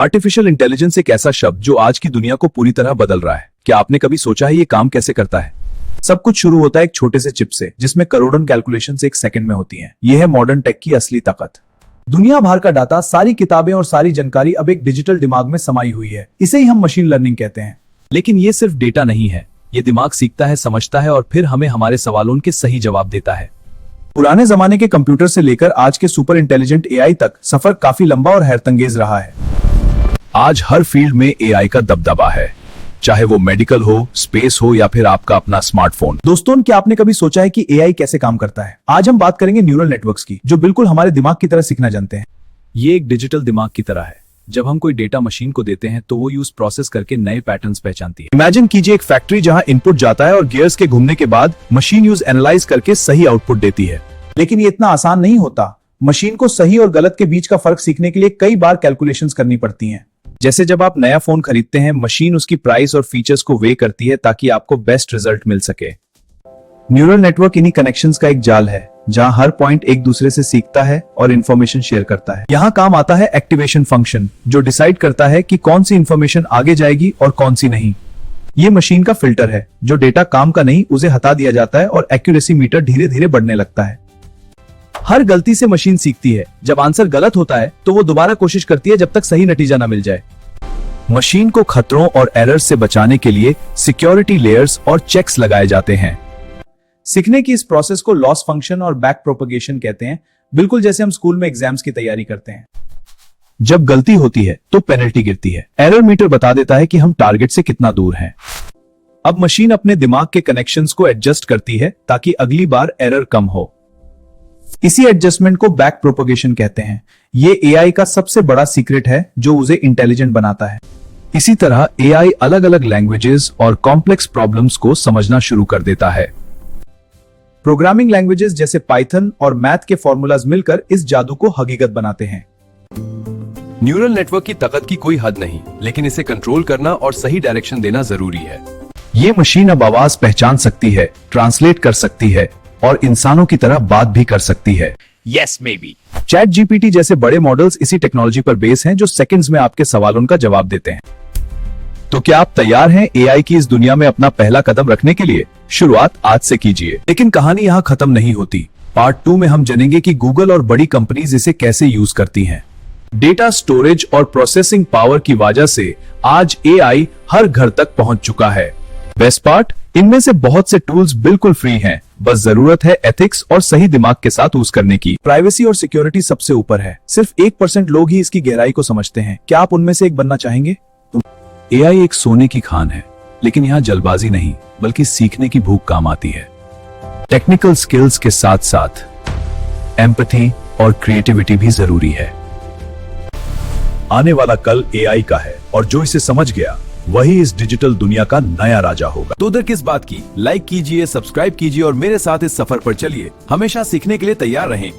Artificial intelligence एक ऐसा शब्द जो आज की दुनिया को पूरी तरह बदल रहा है। क्या आपने कभी सोचा है ये काम कैसे करता है? सब कुछ शुरू होता है एक छोटे से चिप से, जिसमें करोड़ों कैलकुलेशंस एक सेकंड में होती हैं। यह है मॉडर्न टेक की असली ताकत। दुनिया भर का डाटा, सारी किताबें और सारी जानकारी अब एक डिजिटल दिमाग में समाई हुई है। इसे ही हम मशीन लर्निंग कहते हैं। लेकिन ये सिर्फ डेटा नहीं है, ये दिमाग सीखता है, समझता है और फिर हमें हमारे सवालों के सही जवाब देता है। पुराने जमाने के कंप्यूटर से लेकर आज के सुपर इंटेलिजेंट एआई तक सफर काफी लंबा और हैरतअंगेज रहा है। आज हर फील्ड में एआई का दबदबा है, चाहे वो मेडिकल हो, स्पेस हो या फिर आपका अपना स्मार्टफोन। दोस्तों, क्या आपने कभी सोचा है कि एआई कैसे काम करता है? आज हम बात करेंगे न्यूरल नेटवर्क्स की, जो बिल्कुल हमारे दिमाग की तरह सीखना जानते हैं। ये एक डिजिटल दिमाग की तरह है। जब हम कोई डेटा मशीन को देते हैं तो वो यूज प्रोसेस करके नए पैटर्न्स पहचानती है। इमेजिन कीजिए एक फैक्ट्री जहां इनपुट जाता है और गियर्स के घूमने के बाद मशीन यूज एनालाइज करके सही आउटपुट देती है। लेकिन ये इतना आसान नहीं होता। मशीन को सही और गलत के बीच का फर्क सीखने के लिए कई बार कैलकुलेशंस करनी पड़ती हैं। जैसे जब आप नया फोन खरीदते हैं, मशीन उसकी प्राइस और फीचर्स को वे करती है ताकि आपको बेस्ट रिजल्ट मिल सके। न्यूरल नेटवर्क इन्हीं कनेक्शंस का एक जाल है, जहां हर पॉइंट एक दूसरे से सीखता है और इंफॉर्मेशन शेयर करता है। यहाँ काम आता है एक्टिवेशन फंक्शन, जो डिसाइड करता है कि कौन सी इंफॉर्मेशन आगे जाएगी और कौन सी नहीं। ये मशीन का फिल्टर है, जो डेटा काम का नहीं उसे हटा दिया जाता है और एक्यूरेसी मीटर धीरे धीरे बढ़ने लगता है। हर गलती से मशीन सीखती है। जब आंसर गलत होता है तो वो दोबारा कोशिश करती है जब तक सही नतीजा ना मिल जाए। मशीन को खतरों और एरर्स से बचाने के लिए सिक्योरिटी लेयर्स और चेक्स लगाए जाते हैं। सीखने की इस प्रोसेस को लॉस फंक्शन और बैक प्रोपगेशन कहते हैं, बिल्कुल जैसे हम स्कूल में एग्जाम्स की तैयारी करते हैं। जब गलती होती है तो पेनल्टी गिरती है। एरर मीटर बता देता है कि हम टारगेट से कितना दूर हैं। अब मशीन अपने दिमाग के कनेक्शंस को एडजस्ट करती है ताकि अगली बार एरर कम हो। इसी एडजस्टमेंट को बैक प्रोपगेशन कहते हैं। ये एआई का सबसे बड़ा सीक्रेट है जो उसे इंटेलिजेंट बनाता है। इसी तरह एआई अलग अलग लैंग्वेजेस और कॉम्प्लेक्स प्रॉब्लम्स को समझना शुरू कर देता है। प्रोग्रामिंग लैंग्वेजेस जैसे पाइथन और मैथ के फॉर्मूलाज मिलकर इस जादू को हकीकत बनाते हैं। न्यूरल नेटवर्क की ताकत की कोई हद नहीं, लेकिन इसे कंट्रोल करना और सही डायरेक्शन देना जरूरी है। ये मशीन अब आवाज पहचान सकती है, ट्रांसलेट कर सकती है और इंसानों की तरह बात भी कर सकती है। Yes, may be. Chat GPT जैसे बड़े मॉडल्स इसी टेक्नोलॉजी पर बेस हैं, जो सेकंड्स में आपके सवालों का जवाब देते हैं। तो क्या आप तैयार हैं एआई की इस दुनिया में अपना पहला कदम रखने के लिए? शुरुआत आज से कीजिए। लेकिन कहानी यहाँ खत्म नहीं होती। पार्ट 2 में हम जानेंगे कि गूगल और बड़ी कंपनीज इसे कैसे यूज करती हैं। डेटा स्टोरेज और प्रोसेसिंग पावर की वजह से आज एआई हर घर तक पहुंच चुका है। बेस्ट पार्ट, इनमें से बहुत से टूल्स बिल्कुल फ्री हैं, बस जरूरत है एथिक्स और सही दिमाग के साथ यूज करने की। प्राइवेसी और सिक्योरिटी सबसे ऊपर है। सिर्फ 1% लोग ही इसकी गहराई को समझते हैं। क्या आप उनमें से एक बनना चाहेंगे? एआई एक सोने की खान है, लेकिन यहाँ जल्दबाजी नहीं बल्कि सीखने की भूख काम आती है। टेक्निकल स्किल्स के साथ साथ एम्पैथी और क्रिएटिविटी भी जरूरी है। आने वाला कल एआई का है और जो इसे समझ गया वही इस डिजिटल दुनिया का नया राजा होगा। तो उधर किस बात की? लाइक कीजिए, सब्सक्राइब कीजिए और मेरे साथ इस सफर पर चलिए। हमेशा सीखने के लिए तैयार रहें।